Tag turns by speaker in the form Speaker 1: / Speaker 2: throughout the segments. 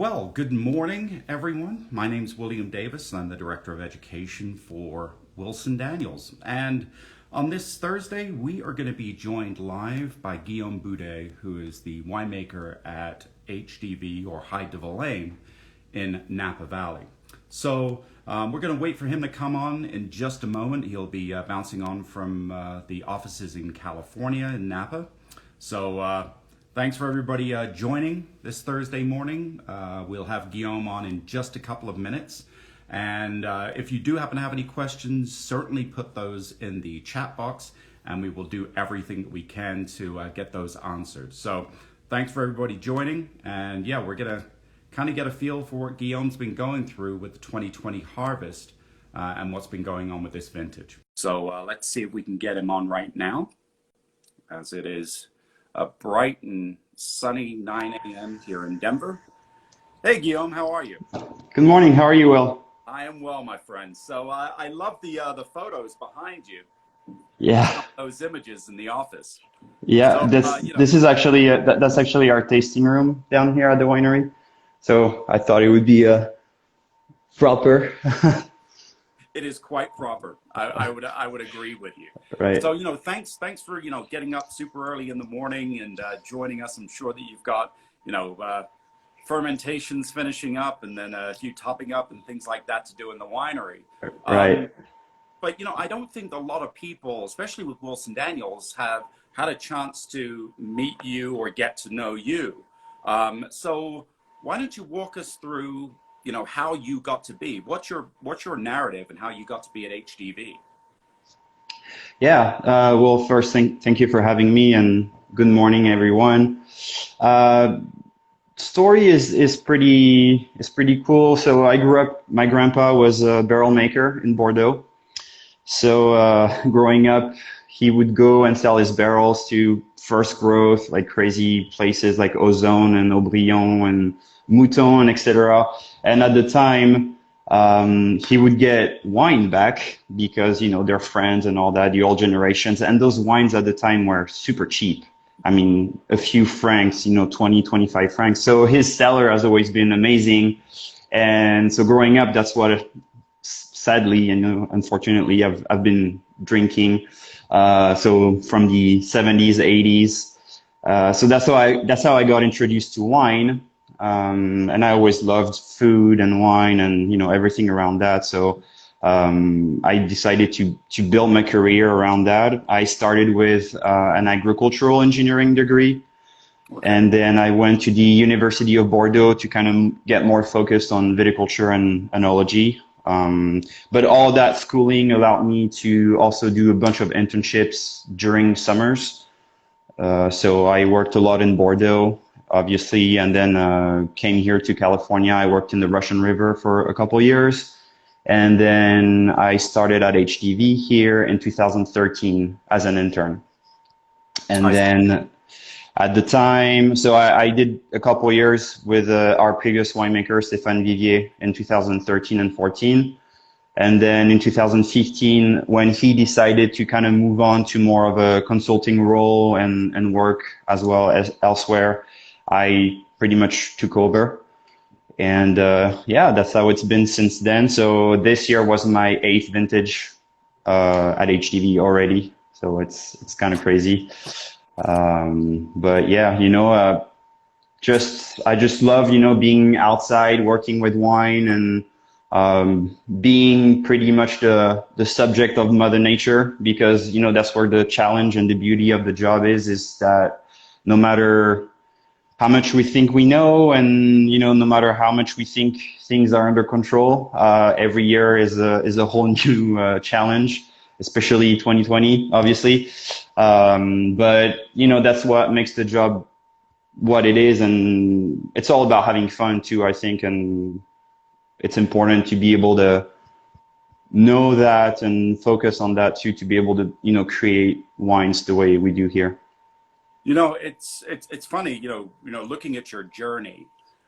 Speaker 1: Well, good morning, everyone. My name's William Davis. I'm the Director of Education for Wilson Daniels. And on this Thursday, we are going to be joined live by Guillaume Boudet, who is the winemaker at HDV or Hyde de Villaine in Napa Valley. So we're going to wait for him to come on in just a moment. He'll be bouncing on from the offices in California in Napa. So thanks for everybody joining this Thursday morning. We'll have Guillaume on in just a couple of minutes. And if you do happen to have any questions, certainly put those in the chat box and we will do everything that we can to get those answered. So thanks for everybody joining. And yeah, we're going to kind of get a feel for what Guillaume's been going through with the 2020 harvest and what's been going on with this vintage. So let's see if we can get him on right now, as it is a bright and sunny 9 a.m. here in Denver. Hey, Guillaume, how are you?
Speaker 2: Good morning. How are you, Will?
Speaker 1: I am well, my friend. So I love the photos behind you.
Speaker 2: Yeah.
Speaker 1: Those images in the office.
Speaker 2: Yeah.
Speaker 1: So,
Speaker 2: this is actually that's actually our tasting room down here at the winery. So I thought it would be proper.
Speaker 1: It is quite proper. I would agree with you.
Speaker 2: Right.
Speaker 1: So thanks for getting up super early in the morning and joining us. I'm sure that you've got fermentations finishing up and then a few topping up and things like that to do in the winery.
Speaker 2: Right.
Speaker 1: But I don't think a lot of people, especially with Wilson Daniels, have had a chance to meet you or get to know you. So why don't you walk us through how you got to be? What's your narrative and how you got to be at HDV?
Speaker 2: Yeah. Well, first, thank you for having me, and good morning, everyone. Story is pretty cool. So I grew up. My grandpa was a barrel maker in Bordeaux. So growing up, he would go and sell his barrels to First Growth, like crazy places like Ozone and Aubryon and Mouton, etc. And at the time, he would get wine back because, they're friends and all that, the old generations. And those wines at the time were super cheap. I mean, a few francs, 20, 25 francs. So his cellar has always been amazing. And so growing up, that's what, sadly, unfortunately, I've been drinking. So from the 70s, 80s. So that's how I got introduced to wine. And I always loved food and wine and, everything around that. So, I decided to build my career around that. I started with, an agricultural engineering degree.
Speaker 1: Okay.
Speaker 2: And then I went to the University of Bordeaux to kind of get more focused on viticulture and enology. But all that schooling allowed me to also do a bunch of internships during summers. So I worked a lot in Bordeaux, obviously, and then came here to California. I worked in the Russian River for a couple of years. And then I started at HDV here in 2013 as an intern. And then at the time, so I did a couple of years with our previous winemaker, Stéphane Vivier, in 2013 and 14. And then in 2015, when he decided to kind of move on to more of a consulting role and work as well as elsewhere, I pretty much took over. And yeah, that's how it's been since then. So this year was my 8th vintage at HDV already. So it's kind of crazy. But yeah, I just love, being outside, working with wine and being pretty much the subject of Mother Nature, because, that's where the challenge and the beauty of the job is that no matter how much we think we know and, no matter how much we think things are under control, every year is a whole new challenge, especially 2020, obviously. But, that's what makes the job what it is. And it's all about having fun too, I think. And it's important to be able to know that and focus on that too, to be able to, create wines the way we do here.
Speaker 1: It's funny, looking at your journey,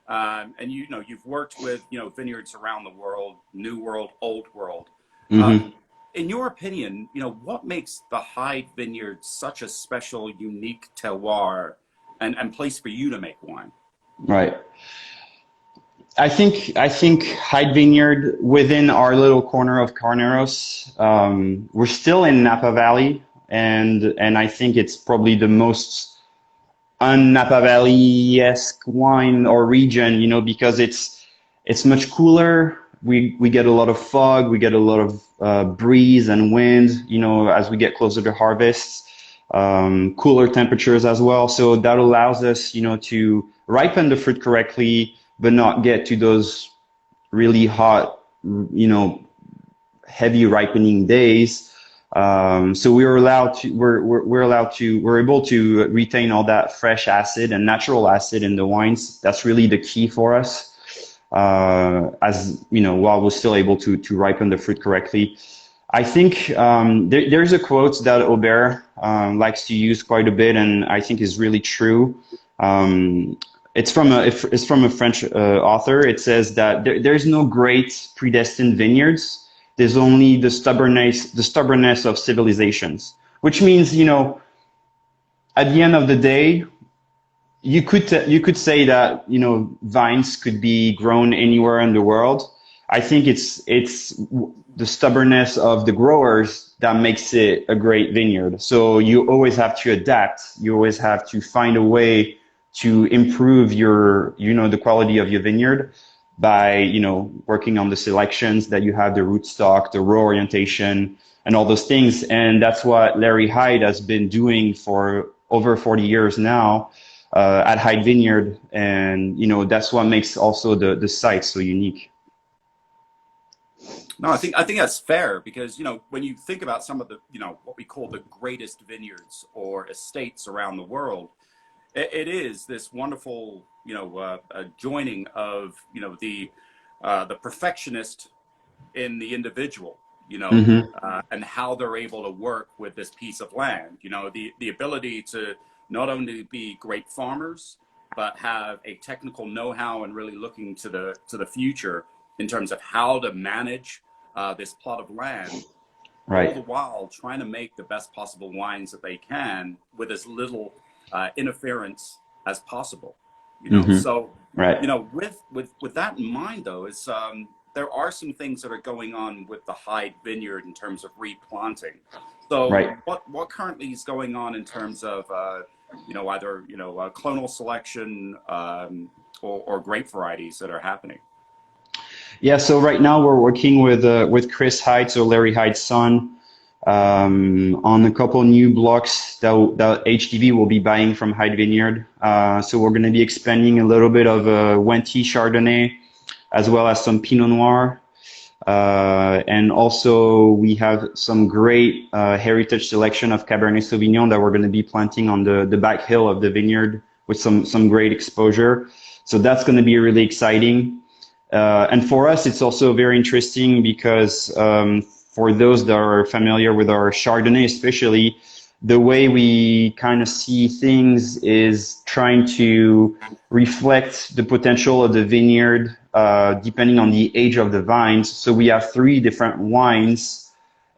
Speaker 1: and you've worked with vineyards around the world, New World, Old World.
Speaker 2: Mm-hmm.
Speaker 1: In your opinion, what makes the Hyde Vineyard such a special, unique terroir and place for you to make wine?
Speaker 2: Right. I think Hyde Vineyard within our little corner of Carneros, we're still in Napa Valley, and I think it's probably the most un-Napa Valley-esque wine or region, because it's much cooler. We get a lot of fog, we get a lot of breeze and wind, as we get closer to harvest. Cooler temperatures as well. So that allows us, to ripen the fruit correctly, but not get to those really hot, heavy ripening days. So we're able to retain all that fresh acid and natural acid in the wines. That's really the key for us. As while we're still able to ripen the fruit correctly. I think there's a quote that Aubert likes to use quite a bit, and I think is really true. It's from a French author. It says that there's no great predestined vineyards. There's only the stubbornness of civilizations, which means, at the end of the day, you could say that, vines could be grown anywhere in the world. I think it's the stubbornness of the growers that makes it a great vineyard. So you always have to adapt. You always have to find a way to improve the quality of your vineyard by, working on the selections that you have, the rootstock, the row orientation, and all those things. And that's what Larry Hyde has been doing for over 40 years now at Hyde Vineyard. And, that's what makes also the site so unique.
Speaker 1: No, I think that's fair because when you think about some of the what we call the greatest vineyards or estates around the world, it is this wonderful joining of the perfectionist in the individual,
Speaker 2: Mm-hmm.
Speaker 1: and how they're able to work with this piece of land. The ability to not only be great farmers but have a technical know-how and really looking to the future in terms of how to manage this plot of land, all
Speaker 2: Right.
Speaker 1: the while trying to make the best possible wines that they can with as little interference as possible.
Speaker 2: Mm-hmm.
Speaker 1: So
Speaker 2: Right.
Speaker 1: with that in mind, though, is there are some things that are going on with the Hyde Vineyard in terms of replanting. So
Speaker 2: Right.
Speaker 1: what currently is going on in terms of either clonal selection or grape varieties that are happening?
Speaker 2: Yeah, so right now we're working with Chris Hyde, so Larry Hyde's son, on a couple new blocks that HDV will be buying from Hyde Vineyard. So we're going to be expanding a little bit of Wente Chardonnay, as well as some Pinot Noir. And also we have some great heritage selection of Cabernet Sauvignon that we're going to be planting on the back hill of the vineyard with some great exposure. So that's going to be really exciting. And for us, it's also very interesting because for those that are familiar with our Chardonnay, especially, the way we kind of see things is trying to reflect the potential of the vineyard depending on the age of the vines. So we have 3 different wines,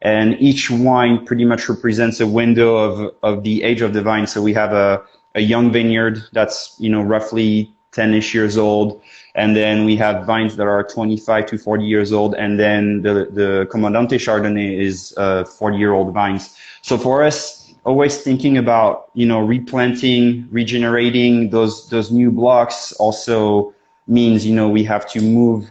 Speaker 2: and each wine pretty much represents a window of the age of the vine. So we have a young vineyard that's roughly 10-ish years old. And then we have vines that are 25 to 40 years old. And then the Comandante Chardonnay is 40-year-old vines. So for us, always thinking about, replanting, regenerating those new blocks also means, we have to move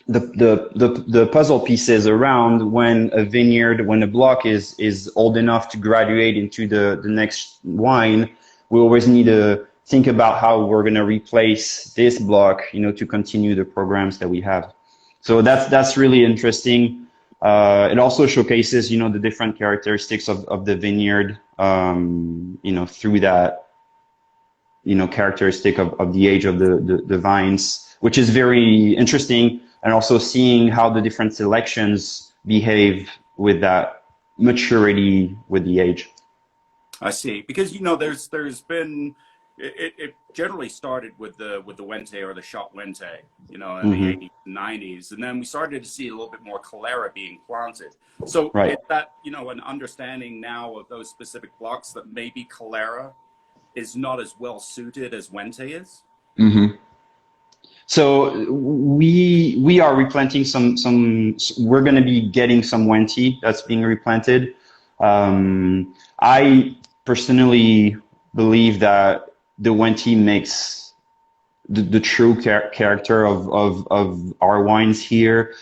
Speaker 2: the puzzle pieces around when a block is old enough to graduate into the next wine. We always need to think about how we're going to replace this block, to continue the programs that we have. So that's really interesting. It also showcases, the different characteristics of the vineyard, through that, characteristic of the age of the vines, which is very interesting. And also seeing how the different selections behave with that maturity with the age.
Speaker 1: I see, because there's been it generally started with the Wente or the shot Wente, in the
Speaker 2: Mm-hmm.
Speaker 1: 80s and 90s, and then we started to see a little bit more Calera being planted. So
Speaker 2: Right.
Speaker 1: is that an understanding now of those specific blocks that maybe Calera is not as well suited as Wente is?
Speaker 2: Mm-hmm. So we are replanting some. We're going to be getting some Wenti that's being replanted. I personally believe that the Wenti makes the true character of our wines here.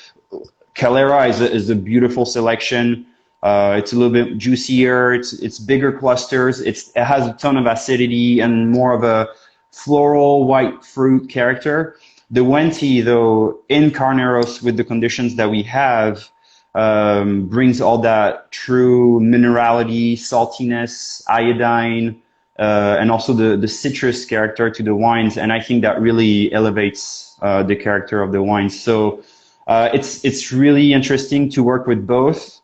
Speaker 2: Calera is a beautiful selection. It's a little bit juicier. It's bigger clusters. It has a ton of acidity and more of a floral white fruit character. The Wenti, though, in Carneros with the conditions that we have, brings all that true minerality, saltiness, iodine, and also the citrus character to the wines. And I think that really elevates the character of the wines. So it's really interesting to work with both.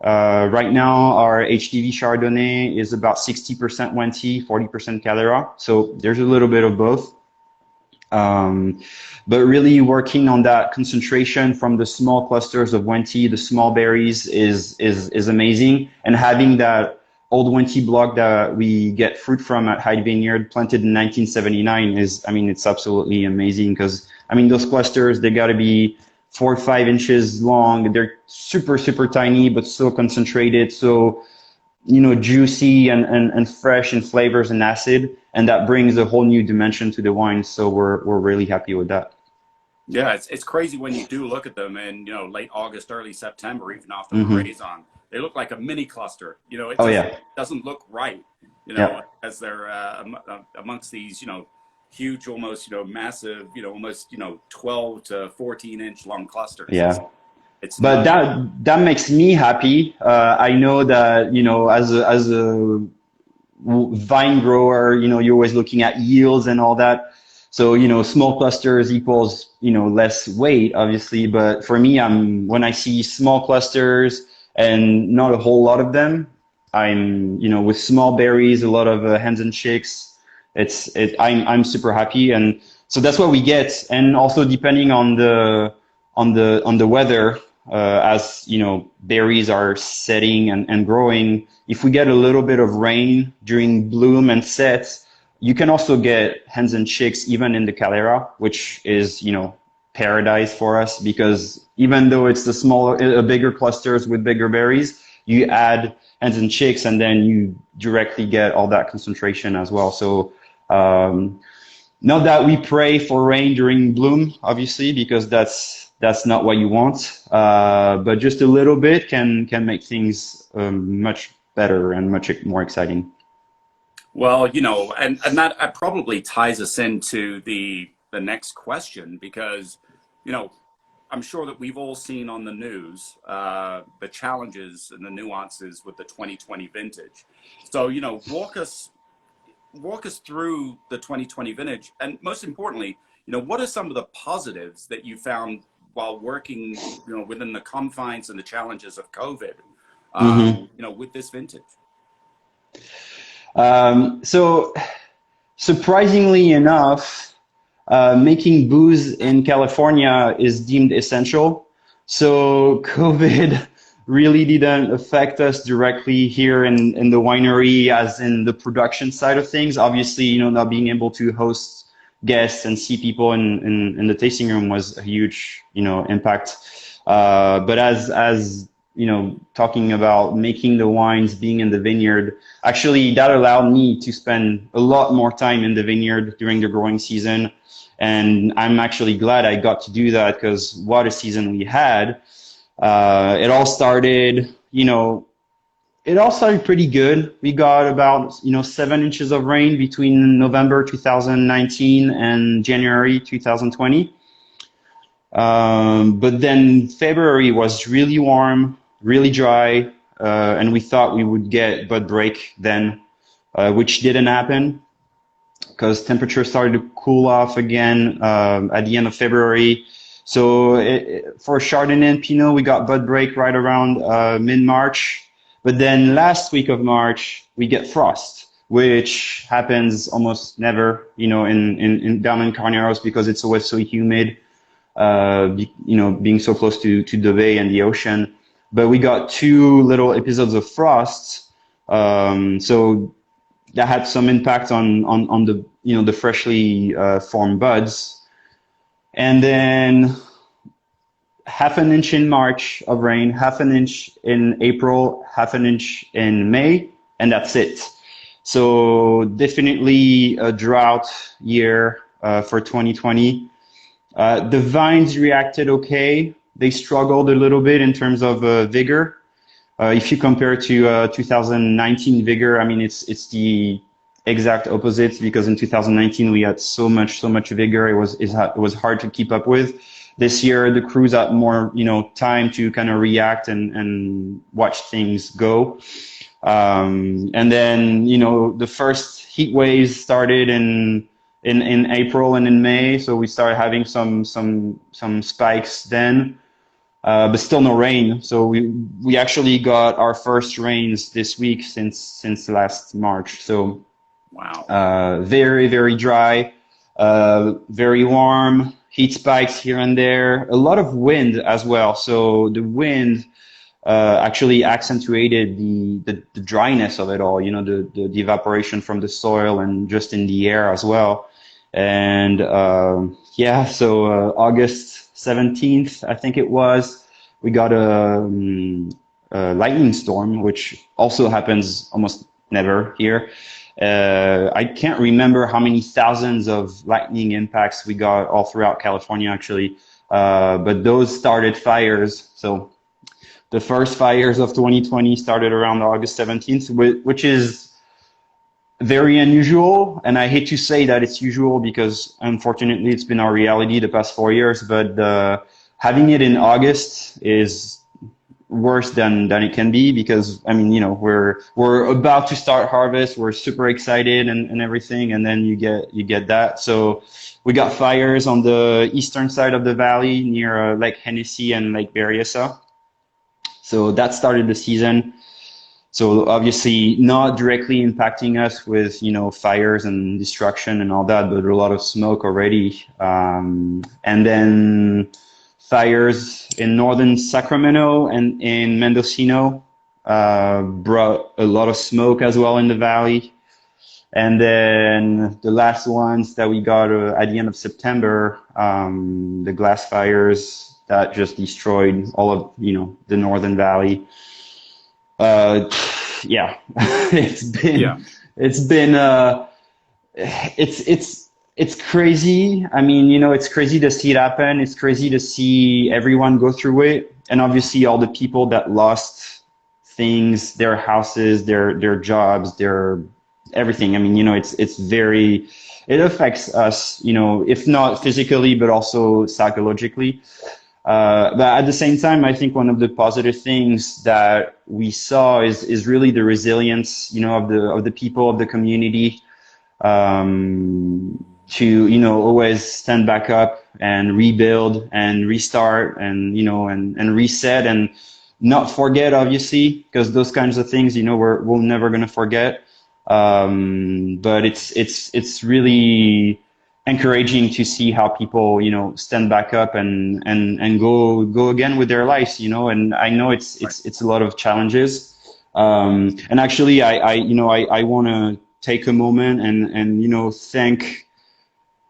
Speaker 2: Right now, our HDV Chardonnay is about 60% Wenti, 40% Calera. So there's a little bit of both. But really working on that concentration from the small clusters of Wenti, the small berries is amazing. And having that old Wenti block that we get fruit from at Hyde Vineyard planted in 1979 it's absolutely amazing because, those clusters, they got to be 4 or 5 inches long. They're super, super tiny, but so concentrated, so, juicy and fresh in flavors and acid. And that brings a whole new dimension to the wine. So we're really happy with that.
Speaker 1: Yeah, it's crazy when you do look at them in, late August, early September, even off the
Speaker 2: Mm-hmm.
Speaker 1: Raison. They look like a mini cluster. It
Speaker 2: Oh,
Speaker 1: just
Speaker 2: yeah.
Speaker 1: doesn't look right,
Speaker 2: Yeah.
Speaker 1: as they're amongst these, huge, almost, massive, almost, 12 to 14-inch long clusters.
Speaker 2: Yeah.
Speaker 1: It's
Speaker 2: But
Speaker 1: nuts.
Speaker 2: that makes me happy. I know that, as a vine grower, you're always looking at yields and all that. So, small clusters equals, less weight, obviously. But for me, when I see small clusters and not a whole lot of them, with small berries, a lot of hens and chicks, I'm super happy. And so that's what we get. And also depending on the weather, as berries are setting and growing, if we get a little bit of rain during bloom and set, you can also get hens and chicks even in the Calera, which is paradise for us, because even though it's the smaller, bigger clusters with bigger berries, you add hens and chicks and then you directly get all that concentration as well. So not that we pray for rain during bloom, obviously, because that's not what you want. But just a little bit can make things much better and much more exciting.
Speaker 1: Well, and that probably ties us into the next question because, I'm sure that we've all seen on the news the challenges and the nuances with the 2020 vintage. So, walk us through the 2020 vintage, and most importantly, what are some of the positives that you found while working, within the confines and the challenges of COVID, with this vintage?
Speaker 2: So surprisingly enough, making booze in California is deemed essential. So COVID really didn't affect us directly here in the winery, as in the production side of things. Obviously, not being able to host guests and see people in the tasting room was a huge, impact. But as talking about making the wines, being in the vineyard, actually that allowed me to spend a lot more time in the vineyard during the growing season. And I'm actually glad I got to do that, because what a season we had. It all started pretty good. We got about, 7 inches of rain between November 2019 and January 2020. But then February was really warm, really dry, and we thought we would get bud break then, which didn't happen, because temperatures started to cool off again at the end of February. So for Chardonnay and Pinot, we got bud break right around mid-March. But then last week of March, we get frost, which happens almost never, in down in Carneros, because it's always so humid, being so close to the bay and the ocean. But we got 2 little episodes of frost. So that had some impact on the, the freshly formed buds. And then half an inch in March of rain, half an inch in April, half an inch in May, and that's it. So definitely a drought year for 2020. The vines reacted okay. They struggled a little bit in terms of vigor. If you compare to 2019 vigor, I mean it's the exact opposite because in 2019 we had so much vigor. It was hard to keep up with. This year the crews had more time to kind of react and watch things go. And then the first heat waves started in April and in May, so we started having some spikes then. But still no rain. So we actually got our first rains this week since last March. So
Speaker 1: Wow.
Speaker 2: very very dry, very warm, heat spikes here and there, a lot of wind as well. So the wind actually accentuated the dryness of it all. The evaporation from the soil and just in the air as well. And yeah, so August 17th, I think it was, we got a lightning storm, which also happens almost never here. I can't remember how many thousands of lightning impacts we got all throughout California, actually. But those started fires. So the first fires of 2020 started around August 17th, which is very unusual. And I hate to say that it's usual because unfortunately it's been our reality the past 4 years, but having it in August is worse than it can be because I mean, we're about to start harvest, we're super excited and everything, and then you get that. So we got fires on the eastern side of the valley near Lake Hennessy and Lake Berryessa. So that started the season. So obviously not directly impacting us with, fires and destruction and all that, but a lot of smoke already. And then fires in northern Sacramento and in Mendocino brought a lot of smoke as well in the valley. And then the last ones that we got at the end of September, the glass fires that just destroyed all of, the northern valley. Yeah, it's been,
Speaker 1: Yeah.
Speaker 2: it's been, it's crazy. I mean, it's crazy to see it happen. It's crazy to see everyone go through it. And obviously all the people that lost things, their houses, their jobs, their everything. I mean, it affects us, if not physically, but also psychologically. But at the same time, I think one of the positive things that we saw is really the resilience, of the people of the community, to always stand back up and rebuild and restart and and reset and not forget, obviously, because those kinds of things, we're never gonna forget. But it's really encouraging to see how people stand back up and go again with their lives, and I know it's a lot of challenges. And actually I want to take a moment and thank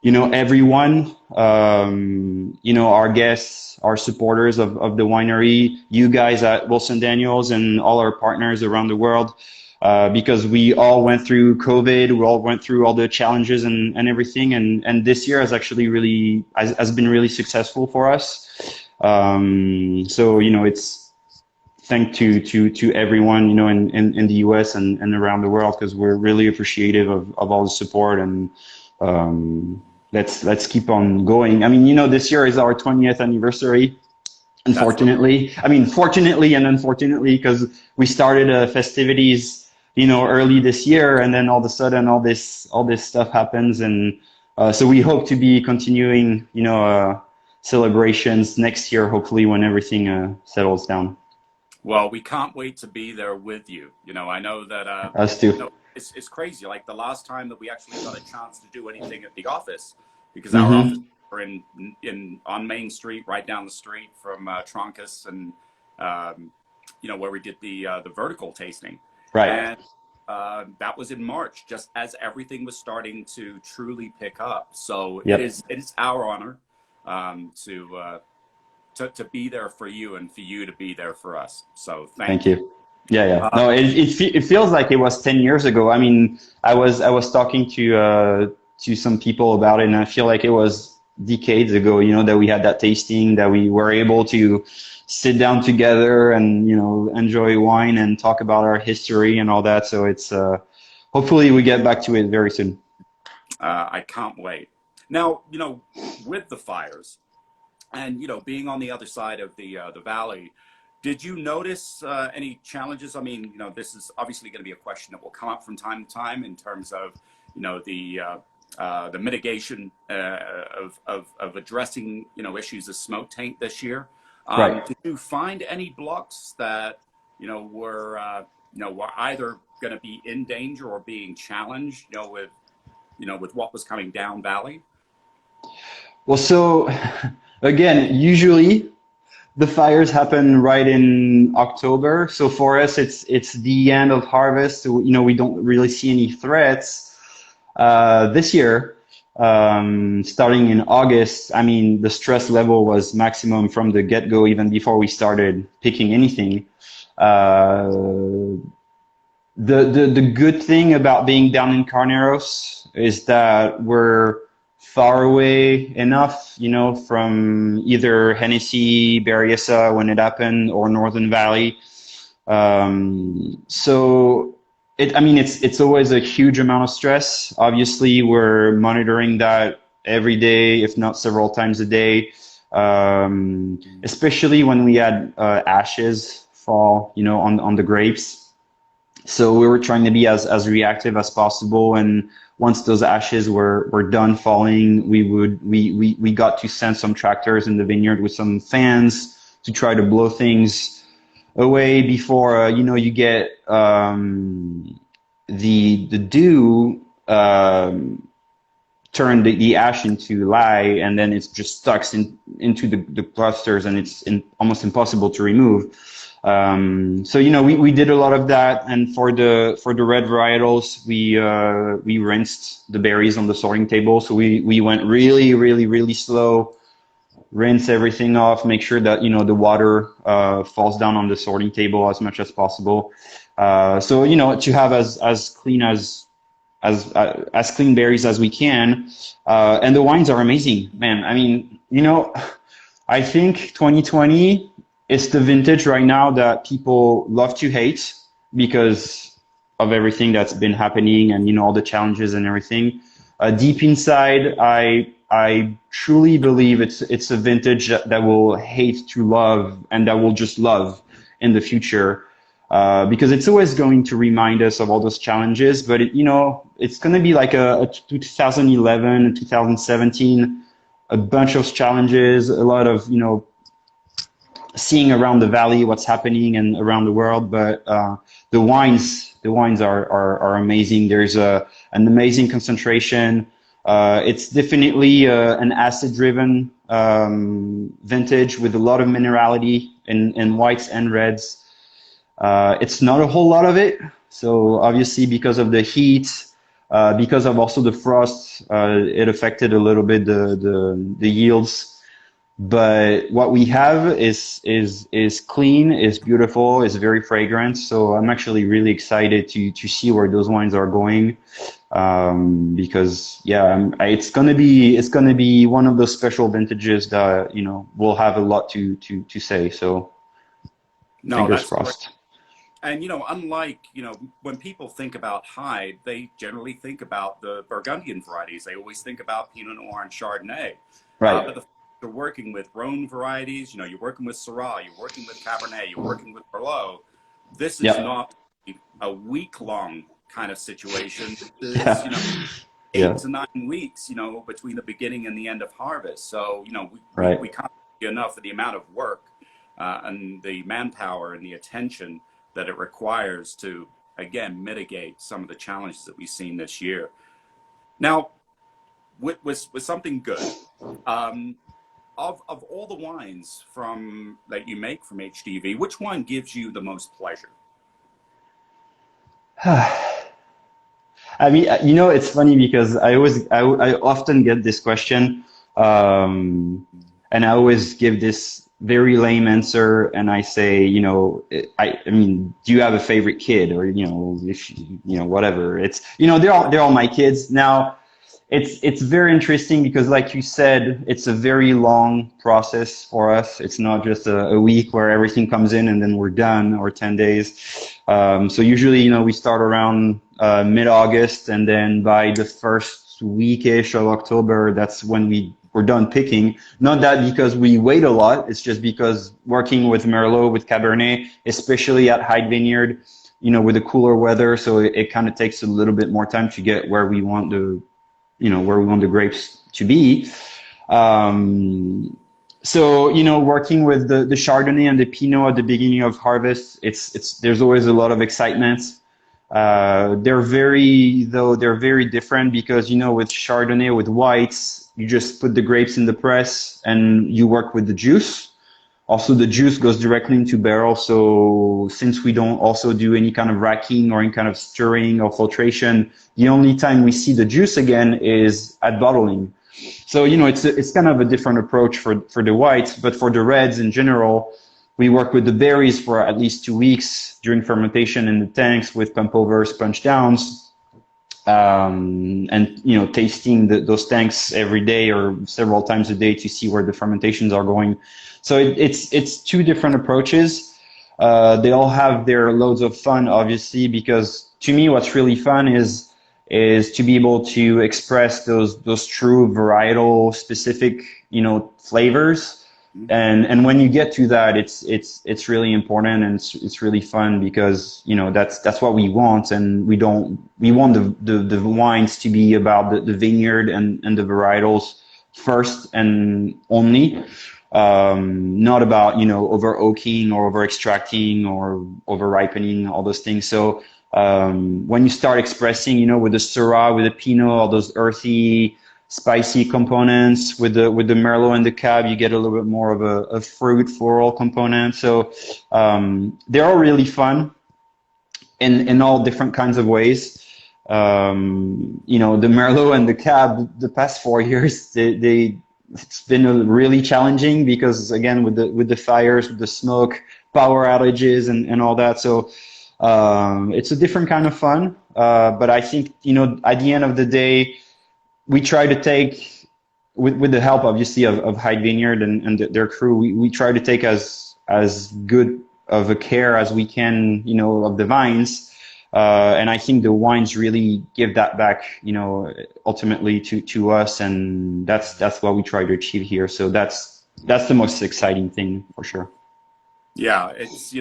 Speaker 2: everyone, our guests, our supporters of the winery, you guys at Wilson Daniels and all our partners around the world. Because we all went through COVID, we all went through all the challenges and everything, and this year has been really successful for us. So it's thank to everyone in the US and around the world, because we're really appreciative of all the support, and let's keep on going. I mean, this year is our 20th anniversary. Unfortunately, I mean, fortunately and unfortunately, because we started festivities early this year, and then all of a sudden all this stuff happens, and so we hope to be continuing celebrations next year, hopefully, when everything settles down.
Speaker 1: Well, we can't wait to be there with you. I know that
Speaker 2: Us too.
Speaker 1: it's crazy. Like the last time that we actually got a chance to do anything at the office, because our office
Speaker 2: Mm-hmm.
Speaker 1: are in on Main Street, right down the street from Troncus, and where we did the vertical tasting,
Speaker 2: Right.
Speaker 1: and that was in March, just as everything was starting to truly pick up. So
Speaker 2: Yep.
Speaker 1: it is our honor to be there for you and for you to be there for us. So
Speaker 2: Thank
Speaker 1: thank you.
Speaker 2: you. Yeah, yeah.
Speaker 1: Uh,
Speaker 2: No, it feels like it was 10 years ago. I mean, I was talking to some people about it, and I feel like it was decades ago, that we had that tasting, that we were able to sit down together and, enjoy wine and talk about our history and all that. So it's hopefully we get back to it very soon.
Speaker 1: I can't wait. Now, with the fires and being on the other side of the valley, did you notice any challenges? I mean, this is obviously going to be a question that will come up from time to time in terms of the mitigation of addressing issues of smoke taint this year.
Speaker 2: Right.
Speaker 1: Did you find any blocks that were either going to be in danger or being challenged, with what was coming down valley?
Speaker 2: Well, so again, usually the fires happen right in October. So for us, it's the end of harvest. So, we don't really see any threats. This year, starting in August, I mean, the stress level was maximum from the get-go, even before we started picking anything. Uh, the good thing about being down in Carneros is that we're far away enough, from either Hennessy, Berryessa when it happened, or Northern Valley. So I mean, it's always a huge amount of stress. Obviously, we're monitoring that every day, if not several times a day. Especially when we had ashes fall, on the grapes. So we were trying to be as reactive as possible. And once those ashes were done falling, we got to send some tractors in the vineyard with some fans to try to blow things away before, you get the dew turn the ash into lye, and then it's just stuck into the clusters, and it's almost impossible to remove. So we did a lot of that, and for the red varietals, we rinsed the berries on the sorting table. So we went really, really, really slow, rinse everything off, make sure that the water falls down on the sorting table as much as possible. So to have as clean as clean berries as we can, and the wines are amazing, man. I mean, I think 2020 is the vintage right now that people love to hate because of everything that's been happening and all the challenges and everything. Deep inside, I truly believe it's a vintage that will hate to love and that will just love in the future. Because it's always going to remind us of all those challenges, but it's going to be like a 2011, 2017, a bunch of challenges, a lot of seeing around the valley what's happening and around the world. But the wines are amazing. There's an amazing concentration. It's definitely an acid-driven vintage with a lot of minerality in whites and reds. It's not a whole lot of it. So obviously because of the heat, because of also the frost, it affected a little bit the yields. But what we have is clean, is beautiful, is very fragrant. So I'm actually really excited to see where those wines are going. Because yeah, it's gonna be one of those special vintages that will have a lot to say. So
Speaker 1: No,
Speaker 2: fingers
Speaker 1: that's great.
Speaker 2: crossed.
Speaker 1: And unlike when people think about Hyde, they generally think about the Burgundian varieties. They always think about Pinot Noir and Chardonnay.
Speaker 2: Right.
Speaker 1: But you're working with Rhone varieties. You're working with Syrah. You're working with Cabernet. You're working with Merlot. This is
Speaker 2: Yeah.
Speaker 1: not a week-long kind of situation. This is
Speaker 2: Yeah.
Speaker 1: eight
Speaker 2: Yeah.
Speaker 1: to 9 weeks. Between the beginning and the end of harvest. So we
Speaker 2: Right.
Speaker 1: can't do enough for the amount of work and the manpower and the attention that it requires to, again, mitigate some of the challenges that we've seen this year. Now, with something good, of all the wines that you make from HDV, which one gives you the most pleasure?
Speaker 2: I mean, it's funny because I often get this question. And I always give this very lame answer, and I say, I mean, do you have a favorite kid, or if whatever. It's they're all my kids now. It's very interesting because, like you said, it's a very long process for us. It's not just a week where everything comes in and then we're done, or 10 days. So usually, we start around mid-August, and then by the first weekish of October, that's when we're done picking. Not that because we wait a lot, it's just because working with Merlot, with Cabernet, especially at Hyde Vineyard, with the cooler weather, so it kind of takes a little bit more time to get where we want the grapes to be. So, working with the Chardonnay and the Pinot at the beginning of harvest, there's always a lot of excitement. They're very different because, with Chardonnay, with whites, you just put the grapes in the press and you work with the juice. Also, the juice goes directly into barrel. So since we don't also do any kind of racking or any kind of stirring or filtration, the only time we see the juice again is at bottling. So, it's kind of a different approach for the whites, but for the reds in general, we work with the berries for at least 2 weeks during fermentation in the tanks with pump overs, punch downs, and tasting those tanks every day or several times a day to see where the fermentations are going. So it's two different approaches. They all have their loads of fun, obviously, because to me, what's really fun is to be able to express those true varietal specific, flavors. And when you get to that, it's really important, and it's really fun because, that's what we want. And we want the wines to be about the vineyard and the varietals first and only. Not about, over oaking or over extracting or over ripening, all those things. So, when you start expressing, with the Syrah, with the Pinot, all those earthy, spicy components, with the Merlot and the Cab, you get a little bit more of a fruit floral component. So, they're all really fun in all different kinds of ways. The Merlot and the Cab, the past 4 years, it's been really challenging because, again, with the fires, with the smoke, power outages, and all that. So it's a different kind of fun. But I think, at the end of the day, we try to take, with the help, obviously, of Hyde Vineyard and their crew, we try to take as good of a care as we can, of the vines. And I think the wines really give that back, ultimately to us, and that's what we try to achieve here. So that's the most exciting thing for sure.
Speaker 1: Yeah, it's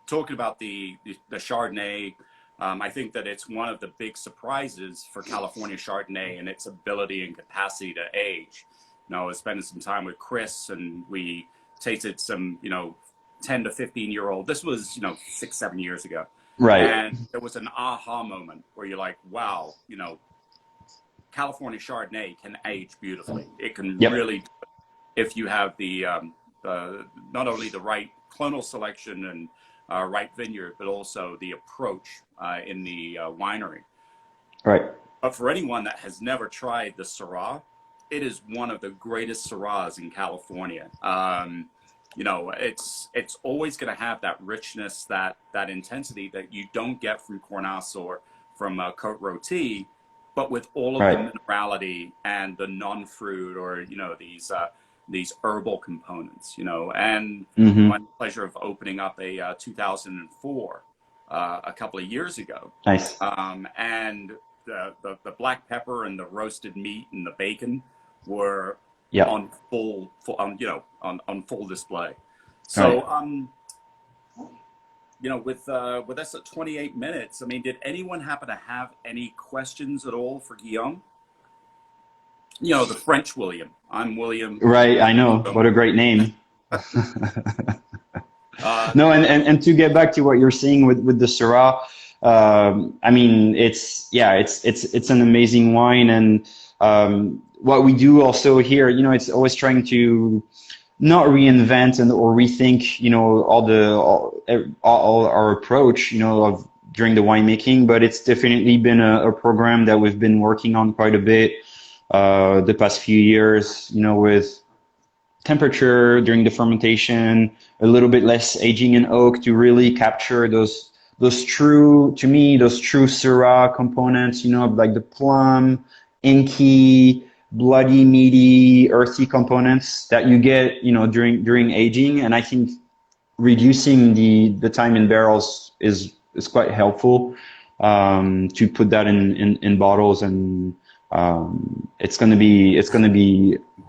Speaker 1: talking about the Chardonnay. I think that it's one of the big surprises for California Chardonnay and its ability and capacity to age. I was spending some time with Chris, and we tasted some 10 to 15-year-old. This was 6-7 years ago.
Speaker 2: Right.
Speaker 1: And there was an aha moment where you're like, wow, California Chardonnay can age beautifully. It can really, if you have the not only the right clonal selection and right vineyard, but also the approach in the winery.
Speaker 2: Right.
Speaker 1: But for anyone that has never tried the Syrah, it is one of the greatest Syrahs in California. It's always going to have that richness, that intensity that you don't get from Cornas or from Côte Rôtie, but with all of the minerality and the non-fruit or these herbal components. And my pleasure of opening up a 2004 a couple of years ago.
Speaker 2: Nice.
Speaker 1: And the black pepper and the roasted meat and the bacon were on full display. So, with us at 28 minutes, I mean, did anyone happen to have any questions at all for Guillaume? The French William. I'm William.
Speaker 2: Right, I know. What a great name. No, and to get back to what you're saying with the Syrah, I mean, it's an amazing wine, and what we do also here, it's always trying to not reinvent or rethink, all our approach, of during the winemaking, but it's definitely been a program that we've been working on quite a bit the past few years, with temperature during the fermentation, a little bit less aging in oak to really capture those true, to me, those true Syrah components, you know, like the plum, inky, bloody, meaty, earthy components that you get, you know, during aging. And I think reducing the time in barrels is quite helpful to put that in bottles, and it's going to be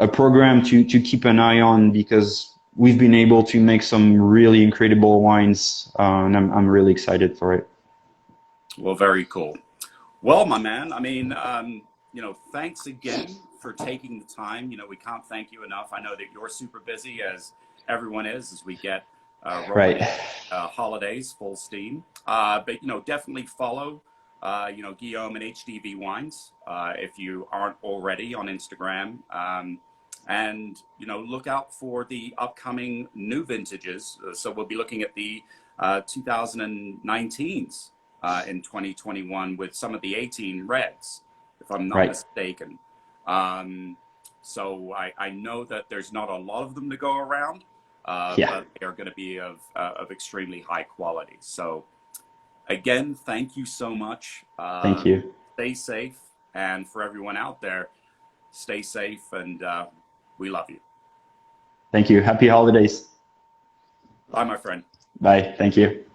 Speaker 2: a program to keep an eye on, because we've been able to make some really incredible wines, and I'm really excited for it.
Speaker 1: Well, very cool. Well, my man, I mean, you know, thanks again for taking the time. You know, we can't thank you enough. I know that you're super busy, as everyone is, as we get rolling
Speaker 2: Right.
Speaker 1: holidays full steam. But, you know, definitely follow, you know, Guillaume and HDV Wines if you aren't already on Instagram. And, you know, look out for the upcoming new vintages. So we'll be looking at the 2019s in 2021 with some of the 18 reds, if I'm not
Speaker 2: Right.
Speaker 1: mistaken. So I know that there's not a lot of them to go around,
Speaker 2: Yeah.
Speaker 1: but they are going to be of extremely high quality. So again, thank you so much.
Speaker 2: Thank you.
Speaker 1: Stay safe. And for everyone out there, stay safe, and we love you.
Speaker 2: Thank you. Happy holidays.
Speaker 1: Bye, my friend.
Speaker 2: Bye. Thank you.